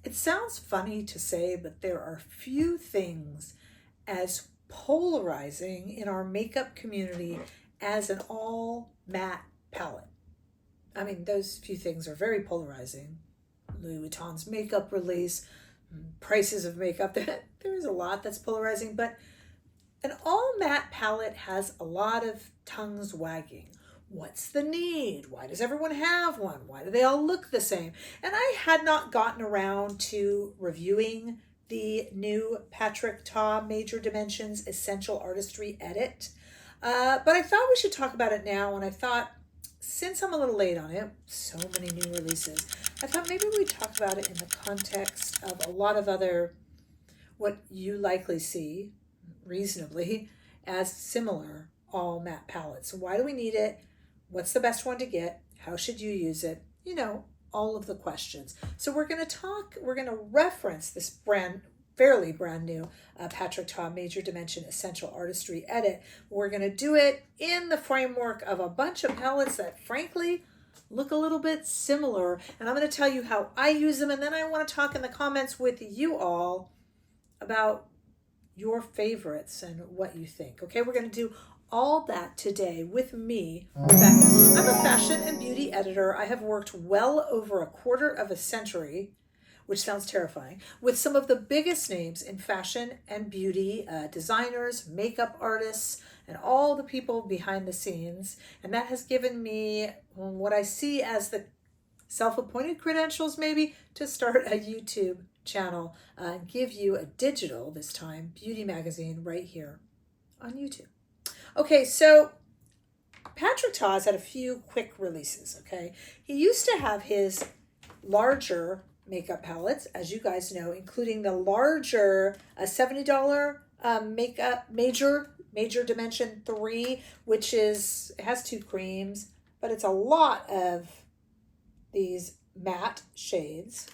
It sounds funny to say, but there are few things as polarizing in our makeup community as an all matte palette. I mean, those few things are very polarizing. Louis Vuitton's makeup release, prices of makeup, there's a lot that's polarizing, but an all matte palette has a lot of tongues wagging. What's the need? Why does everyone have one? Why do they all look the same? And I had not gotten around to reviewing the new Patrick Ta Major Dimensions Essential Artistry Edit. But I thought we should talk about it now, and I thought, since I'm a little late on it, so many new releases, I thought maybe we'd talk about it in the context of a lot of other, what you likely see, reasonably, as similar all matte palettes. So why do we need it? What's the best one to get? How should you use it? You know, all of the questions. So we're going to reference this fairly brand new Patrick Ta Major Dimension Essential Artistry Edit. We're going to do it in the framework of a bunch of palettes that frankly look a little bit similar. And I'm going to tell you how I use them. And then I want to talk in the comments with you all about your favorites and what you think. Okay, we're going to do all that today with me, Rebecca. I'm a fashion and beauty editor. I have worked well over a quarter of a century, which sounds terrifying, with some of the biggest names in fashion and beauty, designers, makeup artists, and all the people behind the scenes. And that has given me what I see as the self-appointed credentials, maybe, to start a YouTube channel and give you a digital, this time, beauty magazine right here on YouTube. Okay, so Patrick Ta has had a few quick releases, okay? He used to have his larger makeup palettes, as you guys know, including the larger $70 makeup major dimension 3, which it has 2 creams, but it's a lot of these matte shades.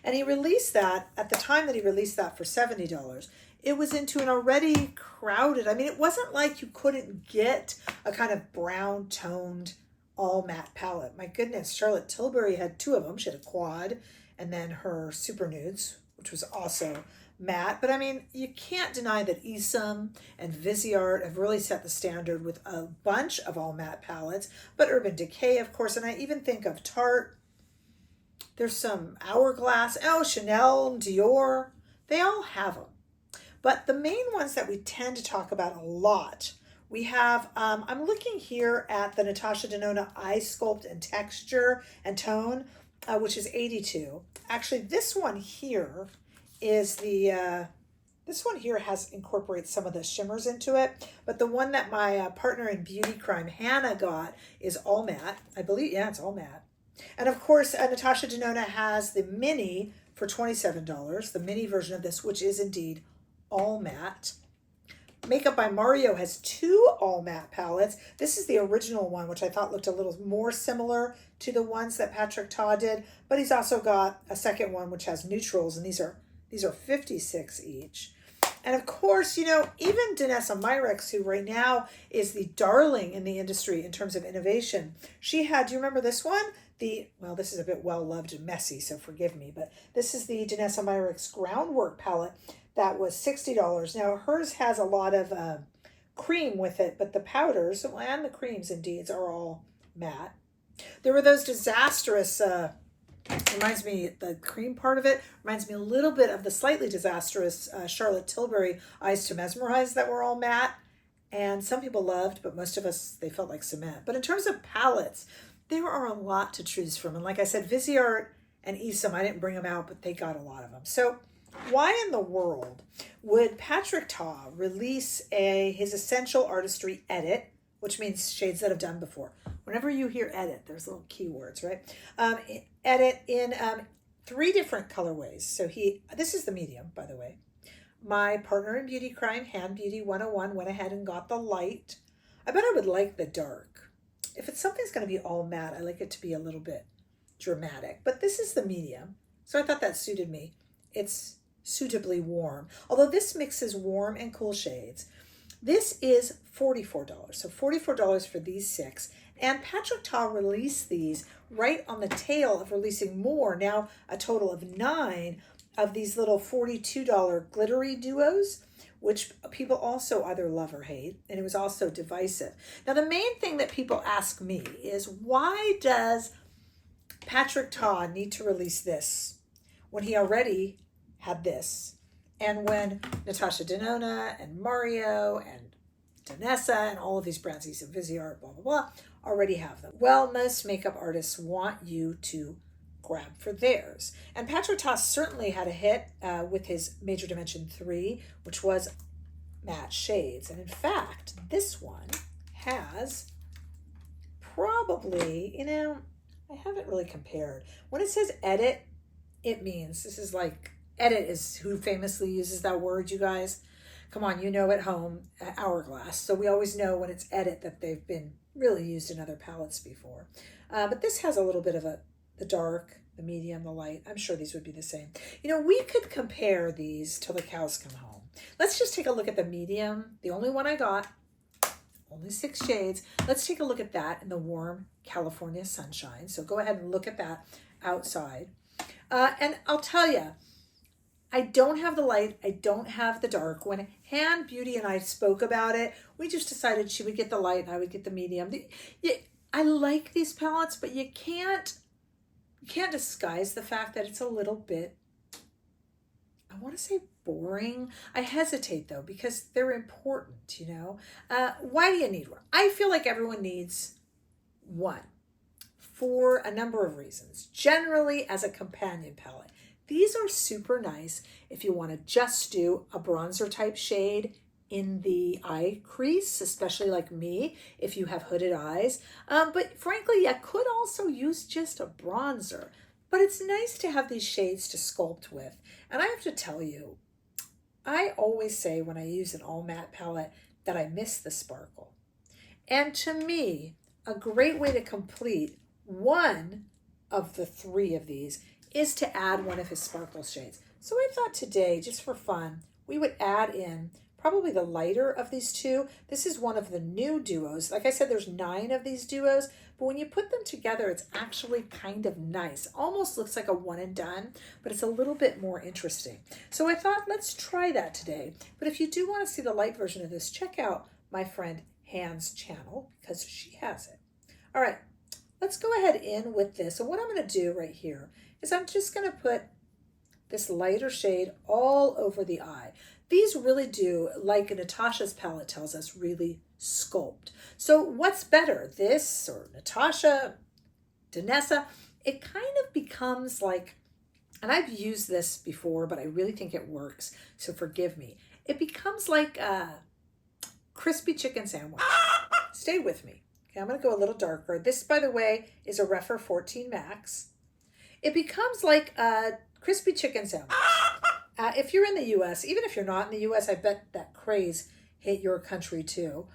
And he released that, at the time that he released that for $70, it was into an already crowded, I mean, it wasn't like you couldn't get a kind of brown toned all matte palette. My goodness, Charlotte Tilbury had 2 of them. She had a quad and then her super nudes, which was also matte. But I mean, you can't deny that Isom and Viseart have really set the standard with a bunch of all matte palettes. But Urban Decay, of course, and I even think of Tarte. There's some Hourglass, Chanel, Dior. They all have them. But the main ones that we tend to talk about a lot, we have, I'm looking here at the Natasha Denona Eye Sculpt and Texture and Tone, which is 82. Actually, this one here is this one here incorporates some of the shimmers into it. But the one that my partner in Beauty Crime, Hannah, got is all matte. I believe, yeah, it's all matte. And of course, Natasha Denona has the mini for $27, the mini version of this, which is indeed all matte. Makeup by Mario has 2 all matte palettes. This is the original one, which I thought looked a little more similar to the ones that Patrick Ta did, but he's also got a second one which has neutrals, and these are 56 each. And of course, you know, even Danessa Myricks, who right now is the darling in the industry in terms of innovation, she had, do you remember this one? Well, this is a bit well-loved and messy, so forgive me, but this is the Danessa Myricks Groundwork palette that was $60. Now, hers has a lot of cream with it, but the powders and the creams, indeed, are all matte. There were those disastrous, reminds me, the cream part of it reminds me a little bit of the slightly disastrous Charlotte Tilbury Eyes to Mesmerize that were all matte. And some people loved, but most of us, they felt like cement. But in terms of palettes, there are a lot to choose from. And like I said, Viseart and Isom, I didn't bring them out, but they got a lot of them. So why in the world would Patrick Ta release his Essential Artistry Edit, which means shades that have done before? Whenever you hear edit, there's little keywords, right? Edit in 3 different colorways. So this is the medium, by the way. My partner in Beauty Crime, Hand Beauty 101, went ahead and got the light. I bet I would like the dark. If something's going to be all matte, I like it to be a little bit dramatic. But this is the medium, so I thought that suited me. It's suitably warm, although this mixes warm and cool shades. This is $44, so $44 for these 6, And Patrick Ta released these right on the tail of releasing more, now a total of 9 of these little $42 glittery duos, which people also either love or hate, and it was also divisive. Now, the main thing that people ask me is, why does Patrick Ta need to release this when he already had this? And when Natasha Denona and Mario and Danessa and all of these brands, these Viseart, blah, blah, blah, already have them. Well, most makeup artists want you to grab for theirs. And Patrick Ta certainly had a hit with his Major Dimension 3, which was matte shades. And in fact, this one has probably, I haven't really compared. When it says edit, it means, this is like, edit is who famously uses that word, you guys. Come on, you know at home, Hourglass. So we always know when it's edit that they've been really used in other palettes before. But this has a little bit of the dark, the medium, the light. I'm sure these would be the same. We could compare these till the cows come home. Let's just take a look at the medium, the only one I got, only 6 shades. Let's take a look at that in the warm California sunshine. So go ahead and look at that outside. And I'll tell you, I don't have the light, I don't have the dark. When Han Beauty and I spoke about it, we just decided she would get the light and I would get the medium. I like these palettes, but you can't disguise the fact that it's a little bit, I want to say boring. I hesitate though, because they're important, Why do you need one? I feel like everyone needs one for a number of reasons. Generally as a companion palette. These are super nice if you want to just do a bronzer type shade in the eye crease, especially like me, if you have hooded eyes. But frankly, I could also use just a bronzer. But it's nice to have these shades to sculpt with. And I have to tell you, I always say when I use an all matte palette that I miss the sparkle. And to me, a great way to complete one of the 3 of these is to add one of his sparkle shades. So I thought today, just for fun, we would add in probably the lighter of these 2. This is one of the new duos. Like I said, there's 9 of these duos, but when you put them together, it's actually kind of nice. Almost looks like a one and done, but it's a little bit more interesting. So I thought, let's try that today. But if you do want to see the light version of this, check out my friend Han's channel, because she has it. All right, let's go ahead in with this. So what I'm going to do right here is I'm just going to put this lighter shade all over the eye. These really do, like Natasha's palette tells us, really sculpt. So what's better, this or Natasha, Danessa? It kind of becomes like, and I've used this before, but I really think it works, so forgive me. It becomes like a crispy chicken sandwich. Stay with me. Okay, I'm going to go a little darker. This, by the way, is a Refer 14 Max. It becomes like a crispy chicken sandwich. If you're in the U.S., even if you're not in the U.S., I bet that craze hit your country too.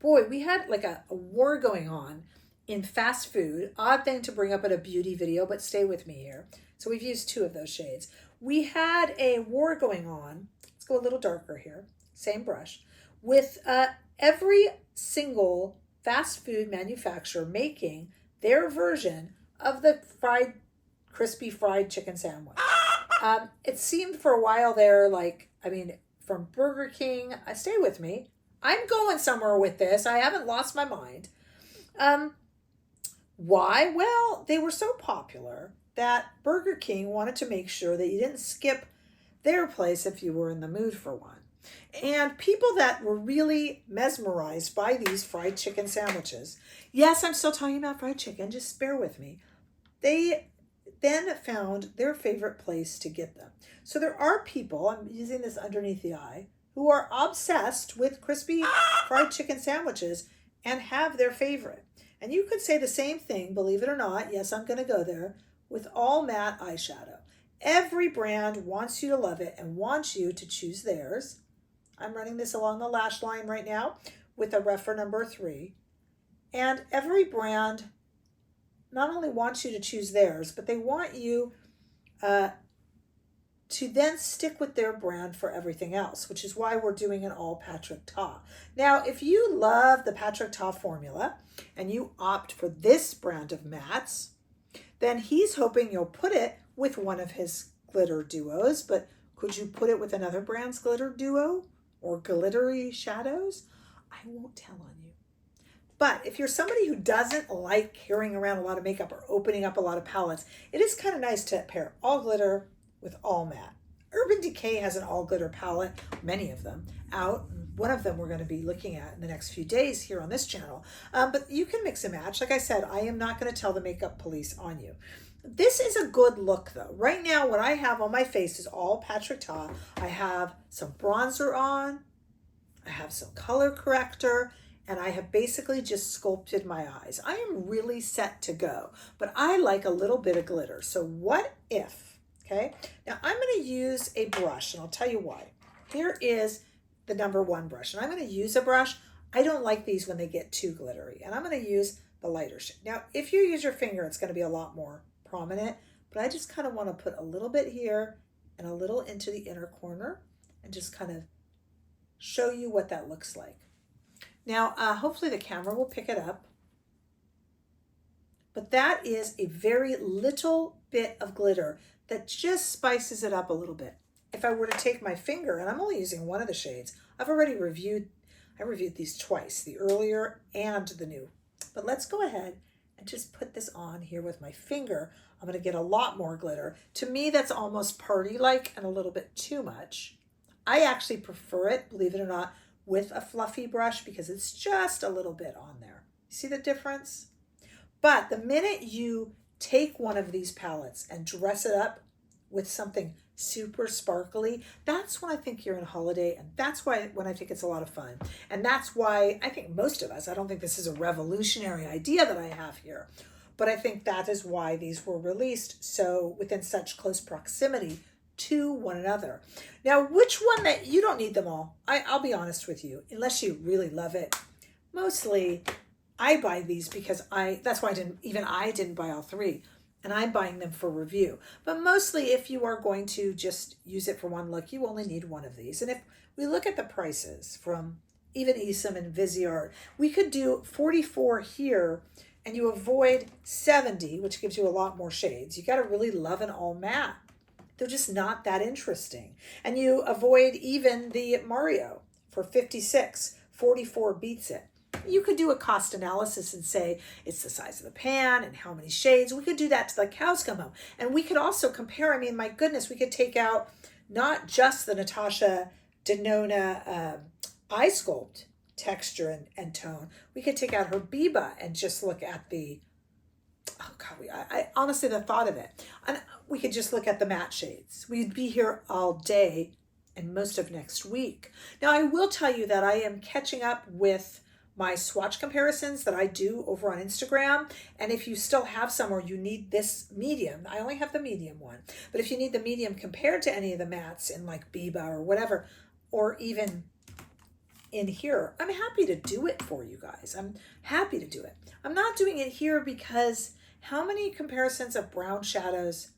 Boy, we had like a war going on in fast food. Odd thing to bring up in a beauty video, but stay with me here. So we've used 2 of those shades. We had a war going on. Let's go a little darker here. Same brush. With every single fast food manufacturer making their version of the crispy fried chicken sandwich. It seemed for a while there, from Burger King, stay with me. I'm going somewhere with this. I haven't lost my mind. Why? Well, they were so popular that Burger King wanted to make sure that you didn't skip their place if you were in the mood for one. And people that were really mesmerized by these fried chicken sandwiches, yes, I'm still talking about fried chicken, just bear with me, they then found their favorite place to get them. So there are people, I'm using this underneath the eye, who are obsessed with crispy fried chicken sandwiches and have their favorite. And you could say the same thing, believe it or not, yes, I'm going to go there, with all matte eyeshadow. Every brand wants you to love it and wants you to choose theirs. I'm running this along the lash line right now with a Refer number 3. And every brand not only wants you to choose theirs, but they want you to then stick with their brand for everything else, which is why we're doing an all Patrick Ta. Now, if you love the Patrick Ta formula and you opt for this brand of mattes, then he's hoping you'll put it with one of his glitter duos, but could you put it with another brand's glitter duo or glittery shadows? I won't tell on you. But if you're somebody who doesn't like carrying around a lot of makeup or opening up a lot of palettes, it is kind of nice to pair all glitter with all matte. Urban Decay has an all glitter palette, many of them out. One of them we're going to be looking at in the next few days here on this channel. But you can mix and match. Like I said, I am not going to tell the makeup police on you. This is a good look though. Right now what I have on my face is all Patrick Ta. I have some bronzer on, I have some color corrector, and I have basically just sculpted my eyes. I am really set to go, but I like a little bit of glitter. So what if, okay? Now I'm going to use a brush, and I'll tell you why. Here is the number 1 brush, and I'm going to use a brush. I don't like these when they get too glittery, and I'm going to use the lighter shade. Now, if you use your finger, it's going to be a lot more prominent, but I just kind of want to put a little bit here and a little into the inner corner and just kind of show you what that looks like. Now, hopefully the camera will pick it up, but that is a very little bit of glitter that just spices it up a little bit. If I were to take my finger, and I'm only using one of the shades, I reviewed these twice, the earlier and the new. But let's go ahead and just put this on here with my finger. I'm going to get a lot more glitter. To me, that's almost party-like and a little bit too much. I actually prefer it, believe it or not, with a fluffy brush because it's just a little bit on there. See the difference? But the minute you take one of these palettes and dress it up with something super sparkly, that's when I think you're in holiday, and that's why when I think it's a lot of fun. And that's why I think most of us, I don't think this is a revolutionary idea that I have here, but I think that is why these were released so within such close proximity to one another. Now, which one that you don't need them all? I'll be honest with you, unless you really love it. Mostly I buy these because that's why I didn't buy all 3. And I'm buying them for review. But mostly if you are going to just use it for one look, you only need one of these. And if we look at the prices from even Esom and Viseart, we could do 44 here and you avoid 70, which gives you a lot more shades. You got to really love an all matte. They're just not that interesting. And you avoid even the Mario for 56. 44 beats it. You could do a cost analysis and say it's the size of the pan and how many shades. We could do that till the cows come home. And we could also compare, I mean, my goodness, we could take out not just the Natasha Denona eye sculpt texture and tone. We could take out her Biba and just look at the, oh God, I honestly, the thought of it. And we could just look at the matte shades. We'd be here all day and most of next week. Now, I will tell you that I am catching up with my swatch comparisons that I do over on Instagram. And if you still have some or you need this medium, I only have the medium one, but if you need the medium compared to any of the mattes in like Biba or whatever, or even in here, I'm happy to do it for you guys. I'm happy to do it. I'm not doing it here because how many comparisons of brown shadows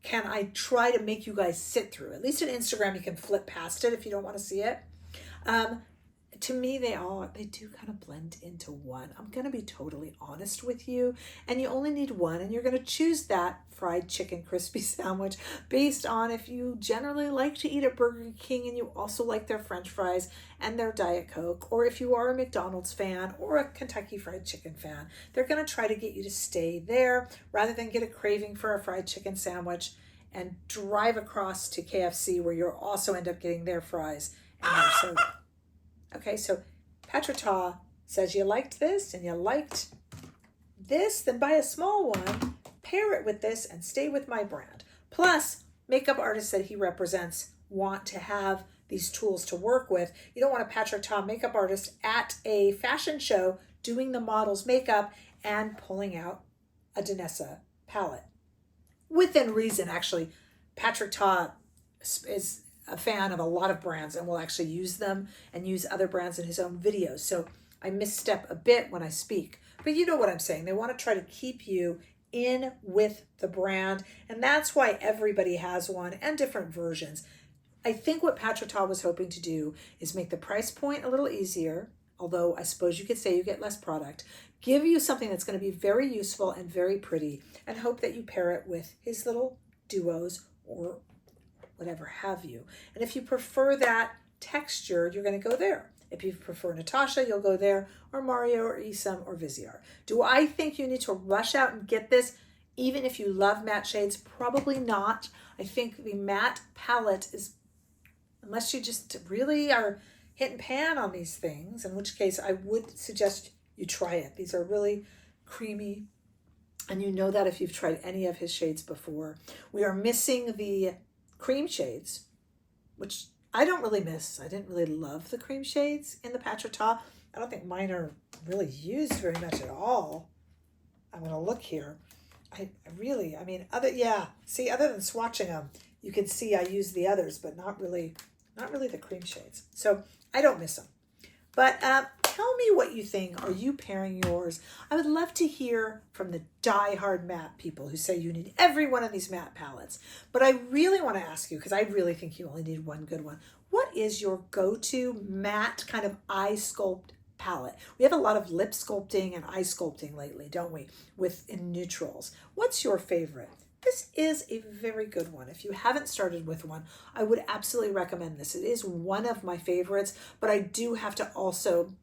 can I try to make you guys sit through? At least on Instagram, you can flip past it if you don't want to see it. To me, they do kind of blend into one. I'm going to be totally honest with you. And you only need one, and you're going to choose that fried chicken crispy sandwich based on if you generally like to eat at Burger King and you also like their French fries and their Diet Coke, or if you are a McDonald's fan or a Kentucky Fried Chicken fan. They're going to try to get you to stay there rather than get a craving for a fried chicken sandwich and drive across to KFC where you'll also end up getting their fries and their soda. Okay, so Patrick Ta says you liked this and you liked this, then buy a small one, pair it with this, and stay with my brand. Plus, makeup artists that he represents want to have these tools to work with. You don't want a Patrick Ta makeup artist at a fashion show doing the model's makeup and pulling out a Danessa palette. Within reason, actually. Patrick Ta is a fan of a lot of brands and will actually use them and use other brands in his own videos. So I misstep a bit when I speak, but you know what I'm saying. They want to try to keep you in with the brand. And that's why everybody has one and different versions. I think what Patrick Ta was hoping to do is make the price point a little easier, although I suppose you could say you get less product, give you something that's going to be very useful and very pretty, and hope that you pair it with his little duos or whatever have you. And if you prefer that texture, you're going to go there. If you prefer Natasha, you'll go there, or Mario, or Isam, or Viziar. Do I think you need to rush out and get this, even if you love matte shades? Probably not. I think the matte palette is, unless you just really are hit and pan on these things, in which case I would suggest you try it. These are really creamy, and you know that if you've tried any of his shades before. We are missing the cream shades, which I don't really miss. I didn't really love the cream shades in the Patrick Ta. I don't think mine are really used very much at all. I'm going to look here. I mean, other than swatching them, you can see I use the others, but not really the cream shades. So I don't miss them. But tell me what you think. Are you pairing yours? I would love to hear from the die-hard matte people who say you need every one of these matte palettes. But I really want to ask you, because I really think you only need one good one. What is your go-to matte kind of eye sculpt palette? We have a lot of lip sculpting and eye sculpting lately, don't we? In neutrals. What's your favorite? This is a very good one. If you haven't started with one, I would absolutely recommend this. It is one of my favorites, but I do have to also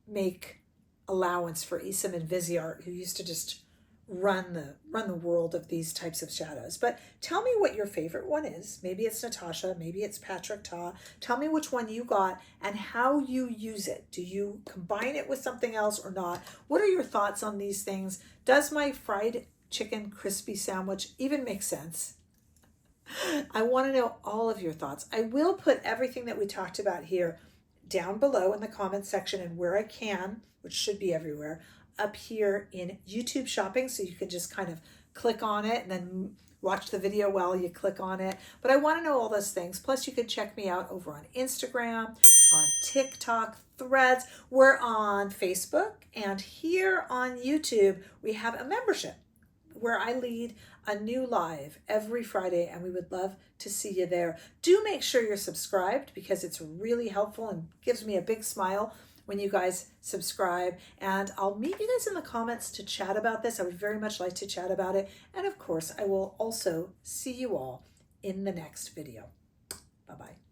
make allowance for Isam and Viziar, who used to just run the world of these types of shadows. But tell me what your favorite one is. Maybe it's Natasha, maybe it's Patrick Ta. Tell me which one you got and how you use it. Do you combine it with something else or not? What are your thoughts on these things? Does my fried chicken crispy sandwich even make sense? I want to know all of your thoughts. I will put everything that we talked about here down below in the comment section, and where I can, which should be everywhere, up here in YouTube shopping, so you can just kind of click on it and then watch the video while you click on it. But I want to know all those things. Plus you could check me out over on Instagram, on TikTok, Threads. We're on Facebook, and here on YouTube we have a membership where I lead a new live every Friday, and we would love to see you there. Do make sure you're subscribed, because it's really helpful and gives me a big smile when you guys subscribe. And I'll meet you guys in the comments to chat about this. I would very much like to chat about it. And of course, I will also see you all in the next video. Bye-bye.